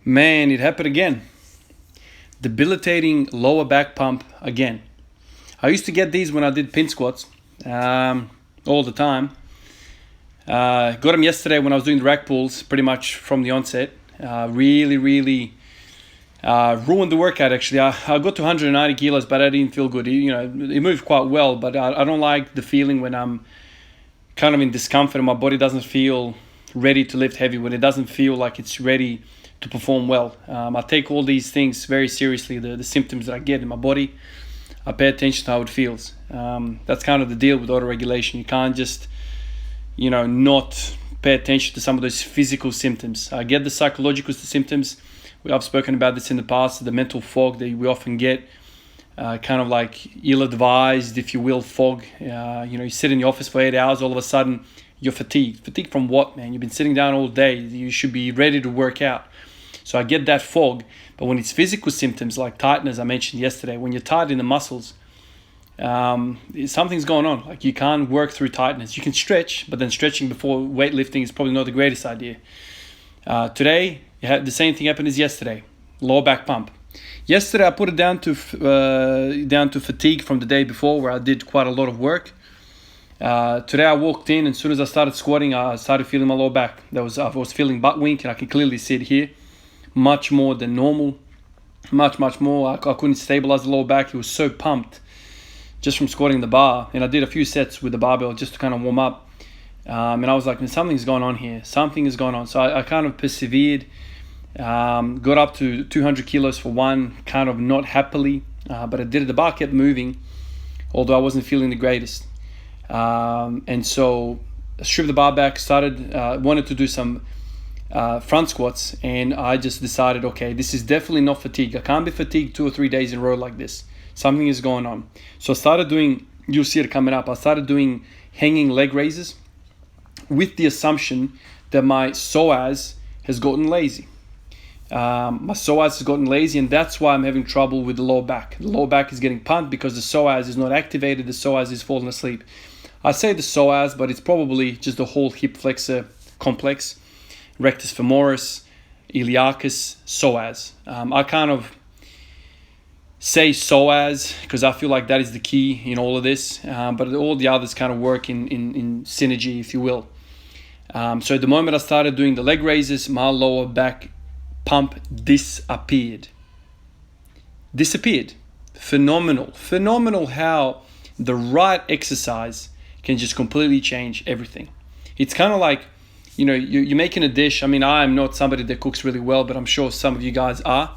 Man, it happened again. Debilitating lower back pump again. I used to get these when I did pin squats all the time. Got them yesterday when I was doing the rack pulls pretty much from the onset. Really ruined the workout actually. I got to 190 kilos, but I didn't feel good. It moved quite well, but I don't like the feeling when I'm kind of in discomfort and my body doesn't feel ready to lift heavy, when it doesn't feel like it's ready to perform well. I take all these things very seriously, the symptoms that I get in my body. I pay attention to how it feels. That's kind of the deal with auto-regulation. You can't just, not pay attention to some of those physical symptoms. I get the psychological symptoms. I've spoken about this in the past, the mental fog that we often get, kind of like ill-advised, if you will, fog. You sit in the office for 8 hours, all of a sudden you're fatigued. Fatigued from what, man? You've been sitting down all day. You should be ready to work out. So I get that fog. But when it's physical symptoms like tightness, I mentioned yesterday, when you're tight in the muscles, something's going on. Like you can't work through tightness. You can stretch, but then stretching before weightlifting is probably not the greatest idea. Today, the same thing happened as yesterday. Lower back pump. Yesterday, I put it down to fatigue from the day before, where I did quite a lot of work. Today, I walked in, and as soon as I started squatting, I started feeling my lower back. I was feeling butt wink, and I can clearly see it here. Much more than normal. Much more. I couldn't stabilize the lower back. It was so pumped just from squatting the bar. And I did a few sets with the barbell just to kind of warm up. And I was like, man, something's going on here. Something is going on. So I kind of persevered. Got up to 200 kilos for one, kind of not happily. But I did it. The bar kept moving, although I wasn't feeling the greatest. And so I stripped the bar back, wanted to do some front squats, and I just decided, okay, this is definitely not fatigue. I can't be fatigued 2 or 3 days in a row like this. Something is going on. So I started doing, you'll see it coming up, I started doing hanging leg raises with the assumption that my psoas has gotten lazy. My psoas has gotten lazy, and that's why I'm having trouble with the lower back. The lower back is getting pumped because the psoas is not activated, the psoas is falling asleep. I say the psoas, but it's probably just the whole hip flexor complex. Rectus femoris, iliacus, psoas. I kind of say psoas because I feel like that is the key in all of this, but all the others kind of work in synergy, if you will. So at the moment I started doing the leg raises, my lower back pump disappeared. Phenomenal how the right exercise can just completely change everything. It's kind of like, you're making a dish. I mean, I'm not somebody that cooks really well, but I'm sure some of you guys are.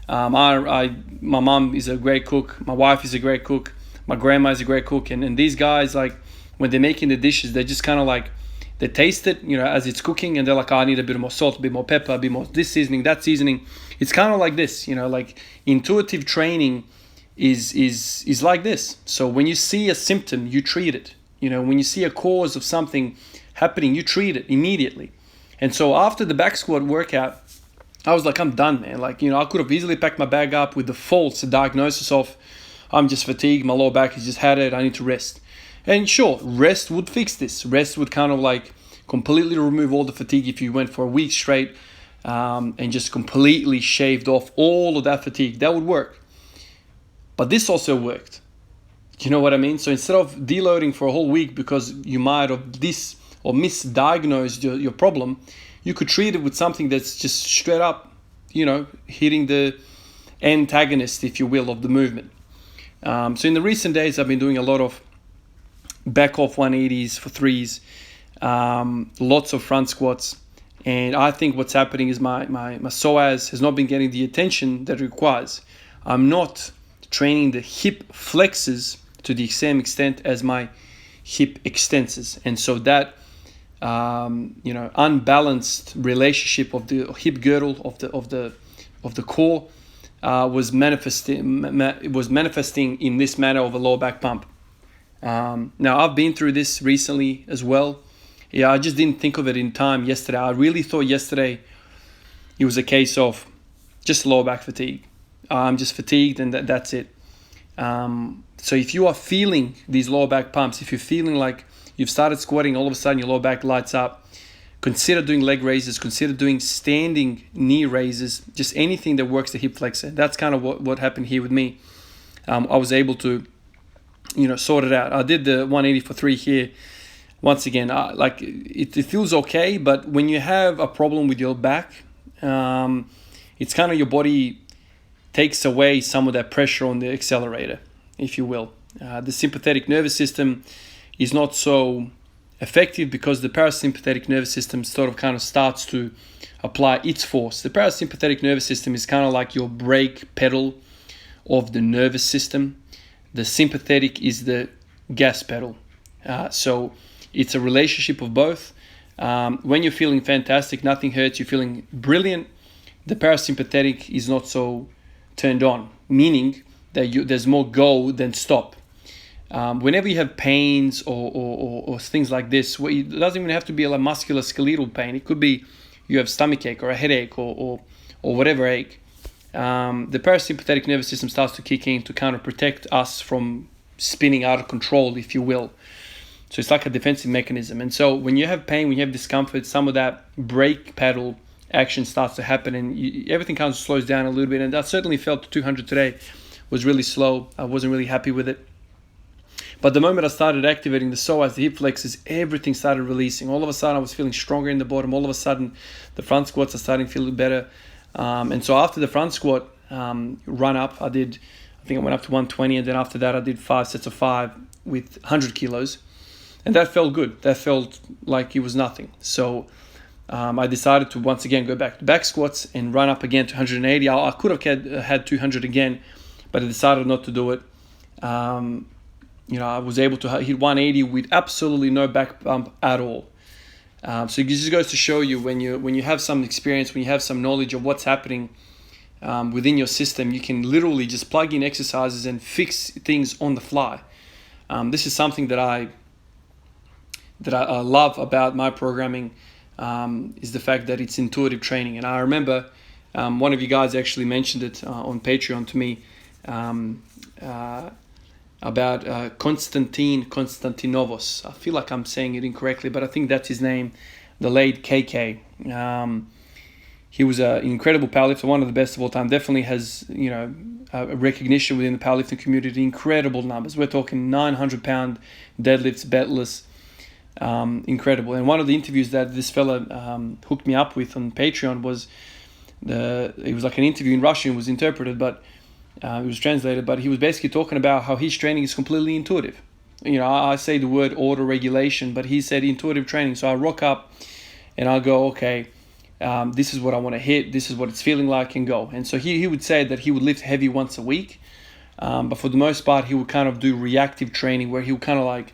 My mom is a great cook. My wife is a great cook. My grandma is a great cook. And these guys, like, when they're making the dishes, they just kind of like, they taste it, as it's cooking, and they're like, I need a bit more salt, a bit more pepper, a bit more this seasoning, that seasoning. It's kind of like this, like intuitive training is like this. So when you see a symptom, you treat it. When you see a cause of something happening, you treat it immediately. And so after the back squat workout, I was like, I'm done, man. Like, I could have easily packed my bag up with the false diagnosis of I'm just fatigued, my lower back has just had it, I need to rest. And sure, rest would fix this. Rest would kind of like completely remove all the fatigue if you went for a week straight and just completely shaved off all of that fatigue. That would work. But this also worked. You know what I mean? So instead of deloading for a whole week because you might have misdiagnosed your problem, you could treat it with something that's just straight up, hitting the antagonist, if you will, of the movement. So in the recent days, I've been doing a lot of back off 180s for threes, lots of front squats. And I think what's happening is my psoas has not been getting the attention that it requires. I'm not training the hip flexors to the same extent as my hip extensors. And so that unbalanced relationship of the hip girdle of the core was manifesting in this manner of a lower back pump. Now I've been through this recently as well. I just didn't think of it in time yesterday. I really thought yesterday it was a case of just lower back fatigue. I'm just fatigued and that's it. So if you are feeling these lower back pumps, if you're feeling like you've started squatting, all of a sudden your lower back lights up, consider doing leg raises, consider doing standing knee raises, just anything that works the hip flexor. That's kind of what happened here with me. I was able to, sort it out. I did the 180 for 3 here. Once again, it feels okay, but when you have a problem with your back, it's kind of your body takes away some of that pressure on the accelerator, if you will. The sympathetic nervous system is not so effective because the parasympathetic nervous system kind of starts to apply its force. The parasympathetic nervous system is kind of like your brake pedal of the nervous system. The sympathetic is the gas pedal. So it's a relationship of both. When you're feeling fantastic, nothing hurts, you're feeling brilliant, the parasympathetic is not so turned on, meaning that there's more go than stop. Whenever you have pains or things like this, it doesn't even have to be a musculoskeletal pain. It could be you have stomach ache or a headache or whatever ache. The parasympathetic nervous system starts to kick in to kind of protect us from spinning out of control, if you will. So it's like a defensive mechanism. And so when you have pain, when you have discomfort, some of that brake pedal action starts to happen and everything kind of slows down a little bit. And I certainly felt the 200 today was really slow. I wasn't really happy with it. But the moment I started activating the psoas, the hip flexors, everything started releasing. All of a sudden, I was feeling stronger in the bottom. All of a sudden, the front squats are starting to feel better. And so after the front squat run up, I think I went up to 120. And then after that, I did 5 sets of 5 with 100 kilos. And that felt good. That felt like it was nothing. So I decided to once again go back to back squats and run up again to 180. I could have had 200 again, but I decided not to do it. I was able to hit 180 with absolutely no back bump at all. So it just goes to show you when you have some experience, when you have some knowledge of what's happening within your system, you can literally just plug in exercises and fix things on the fly. This is something that I love about my programming, is the fact that it's intuitive training. And I remember one of you guys actually mentioned it on Patreon to me about Konstantin Konstantinovos. I feel like I'm saying it incorrectly, but I think that's his name, the late KK. He was an incredible powerlifter, one of the best of all time. Definitely has a recognition within the powerlifting community. Incredible numbers. We're talking 900-pound deadlifts, betless. Incredible. And one of the interviews that this fella hooked me up with on Patreon was it was like an interview in Russian. It was interpreted, but it was translated. But he was basically talking about how his training is completely intuitive. I say the word auto regulation, but he said intuitive training. So I rock up and I'll go, okay, this is what I want to hit. This is what it's feeling like, and go. And so he would say that he would lift heavy once a week, but for the most part he would kind of do reactive training where he would kind of like,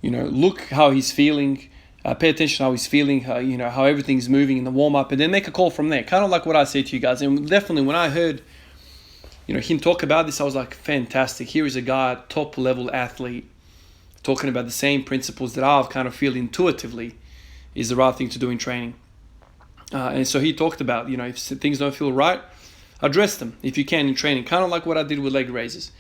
look how he's feeling, pay attention to how he's feeling, how everything's moving in the warm-up, and then make a call from there. Kind of like what I say to you guys. And definitely when I heard, him talk about this, I was like, fantastic. Here is a guy, top-level athlete, talking about the same principles that I kind of feel intuitively is the right thing to do in training. And so he talked about, if things don't feel right, address them if you can in training. Kind of like what I did with leg raises.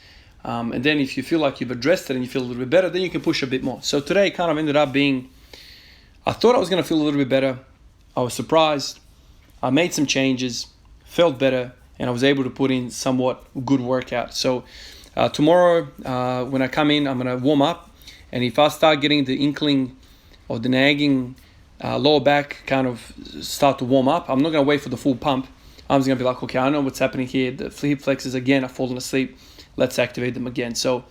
And then if you feel like you've addressed it and you feel a little bit better, then you can push a bit more. So today kind of ended up being, I thought I was going to feel a little bit better. I was surprised. I made some changes, felt better, and I was able to put in somewhat good workout. So tomorrow when I come in, I'm going to warm up. And if I start getting the inkling or the nagging lower back kind of start to warm up, I'm not going to wait for the full pump. I'm just going to be like, okay, I know what's happening here. The hip flexors again are falling asleep. Let's activate them again. So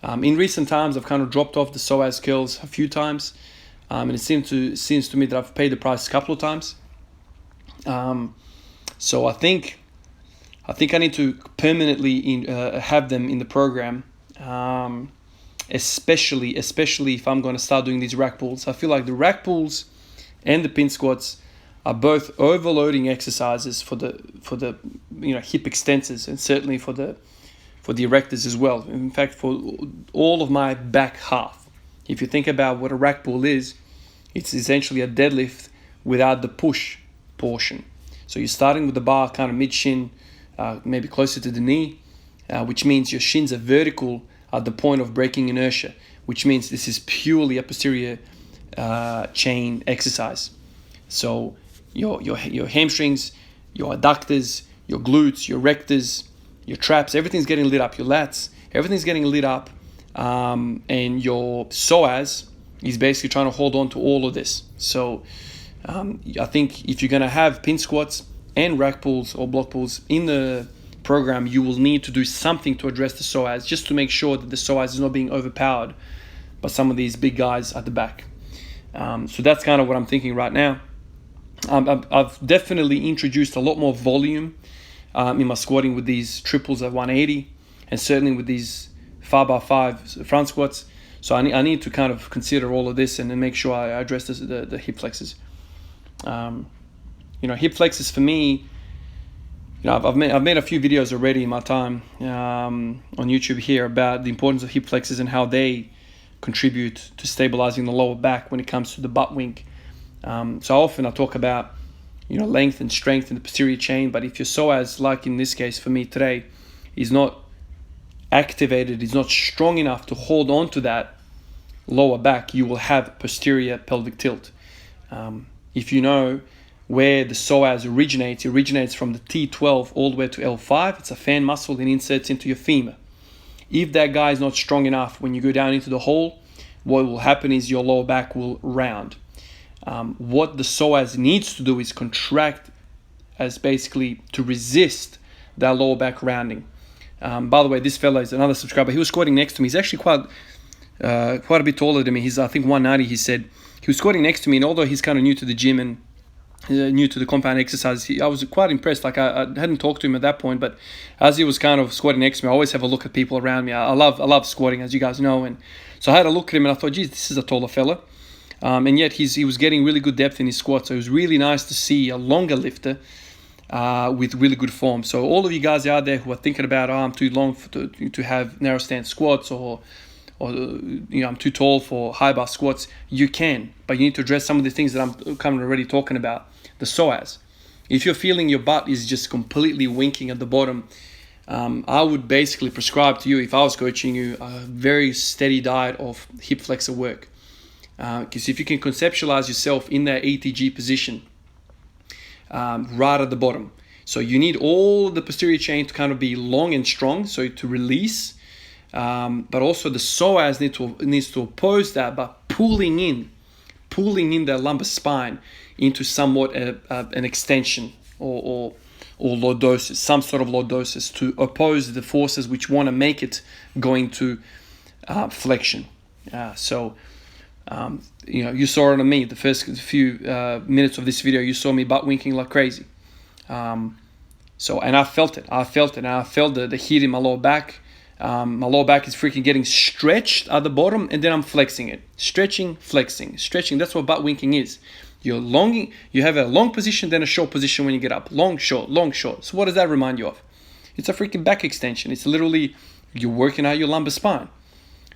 in recent times, I've kind of dropped off the psoas curls a few times. And it seems to me that I've paid the price a couple of times. So I think I need to permanently have them in the program, especially if I'm going to start doing these rack pulls. I feel like the rack pulls and the pin squats are both overloading exercises for the hip extensors, and certainly for the erectors as well. In fact, for all of my back half. If you think about what a rack pull is, it's essentially a deadlift without the push portion. So you're starting with the bar kind of mid-shin, maybe closer to the knee, which means your shins are vertical at the point of breaking inertia, which means this is purely a posterior chain exercise. So your hamstrings, your adductors, your glutes, your rectors, your traps, everything's getting lit up. Your lats, everything's getting lit up, and your psoas is basically trying to hold on to all of this. So I think if you're going to have pin squats and rack pulls or block pulls in the program, you will need to do something to address the psoas, just to make sure that the psoas is not being overpowered by some of these big guys at the back. So that's kind of what I'm thinking right now. I've definitely introduced a lot more volume in my squatting with these triples at 180, and certainly with these 5x5 front squats. So I need to kind of consider all of this and then make sure I address the hip flexors. Hip flexors for me, I've made a few videos already in my time on YouTube here about the importance of hip flexors and how they contribute to stabilizing the lower back when it comes to the butt wink. So often I talk about length and strength in the posterior chain, but if your psoas, like in this case for me today, is not activated, is not strong enough to hold on to that lower back, you will have posterior pelvic tilt. If you know where the psoas originates, it originates from the T12 all the way to L5. It's a fan muscle and inserts into your femur. If that guy is not strong enough, when you go down into the hole, what will happen is your lower back will round. What the psoas needs to do is contract as basically to resist that lower back rounding. By the way, this fellow is another subscriber. He was squatting next to me. He's actually quite a bit taller than me. He's, I think, 190, he said. He was squatting next to me, and although he's kind of new to the gym and new to the compound exercise, I was quite impressed. Like I hadn't talked to him at that point, but as he was kind of squatting next to me, I always have a look at people around me. I love squatting, as you guys know, and so I had a look at him and I thought, geez, this is a taller fella, and yet he was getting really good depth in his squat. So it was really nice to see a longer lifter with really good form. So all of you guys out there who are thinking about, I'm too long to have narrow stance squats, or I'm too tall for high bar squats, you can, but you need to address some of the things that I'm kind of already talking about. The psoas. If you're feeling your butt is just completely winking at the bottom, I would basically prescribe to you, if I was coaching you, a very steady diet of hip flexor work. Because if you can conceptualize yourself in that ATG position, right at the bottom, so you need all the posterior chain to kind of be long and strong, so to release, but also the psoas needs to oppose that by pulling in the lumbar spine into somewhat an extension or lordosis, some sort of lordosis, to oppose the forces which want to make it go into flexion. You saw it on me the first few minutes of this video. You saw me butt winking like crazy. And I felt it. And I felt the heat in my lower back. My lower back is freaking getting stretched at the bottom, and then I'm flexing it. Stretching, flexing, stretching. That's what butt winking is. You have a long position, then a short position when you get up. Long, short, long, short. So what does that remind you of? It's a freaking back extension. It's literally you're working out your lumbar spine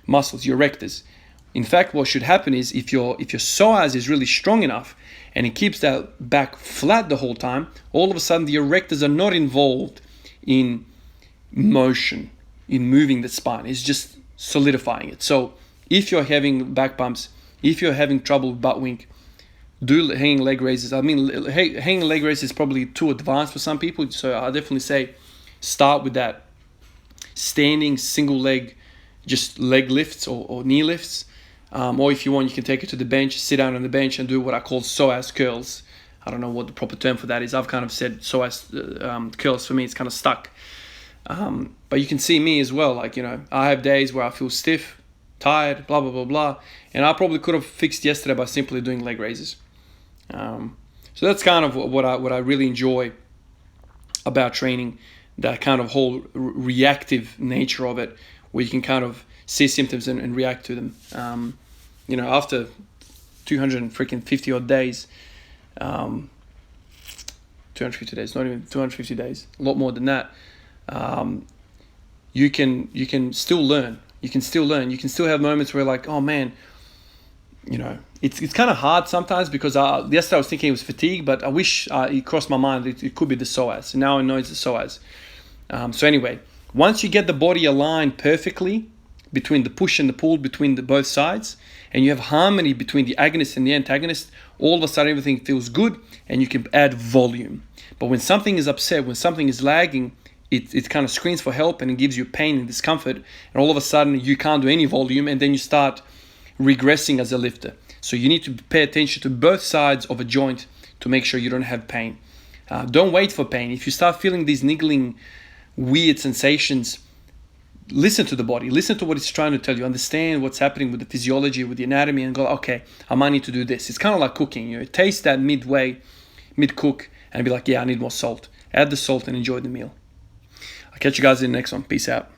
muscles, your rectors. In fact, what should happen is if your psoas is really strong enough and it keeps that back flat the whole time, all of a sudden the erectors are not involved in motion, in moving the spine. It's just solidifying it. So if you're having back bumps, if you're having trouble with butt wink, do hanging leg raises. I mean, hanging leg raises is probably too advanced for some people, so I definitely say start with that. Standing single leg, just leg lifts or knee lifts. Or if you want, you can take it to the bench, sit down on the bench and do what I call psoas curls. I don't know what the proper term for that is. I've kind of said psoas curls. For me, it's kind of stuck. But you can see me as well. Like, I have days where I feel stiff, tired, blah, blah, blah, blah. And I probably could have fixed yesterday by simply doing leg raises. So that's kind of what I really enjoy about training, that kind of whole reactive nature of it, where you can kind of see symptoms and react to them. After 250 odd days, 250 days, not even 250 days, a lot more than that. You can still learn. You can still have moments where, like, oh man, it's kind of hard sometimes, because yesterday I was thinking it was fatigue, but I wish it crossed my mind it could be the psoas. And now I know it's the psoas. So anyway, once you get the body aligned perfectly, between the push and the pull between both sides, and you have harmony between the agonist and the antagonist, all of a sudden everything feels good and you can add volume. But when something is upset, when something is lagging, it kind of screams for help and it gives you pain and discomfort, and all of a sudden you can't do any volume, and then you start regressing as a lifter. So you need to pay attention to both sides of a joint to make sure you don't have pain. Don't wait for pain. If you start feeling these niggling, weird sensations, listen to the body, listen to what it's trying to tell you, understand what's happening with the physiology, with the anatomy, and go, okay, I might need to do this. It's kind of like cooking. Taste that mid-cook, and be like, yeah, I need more salt. Add the salt and enjoy the meal. I'll catch you guys in the next one. Peace out.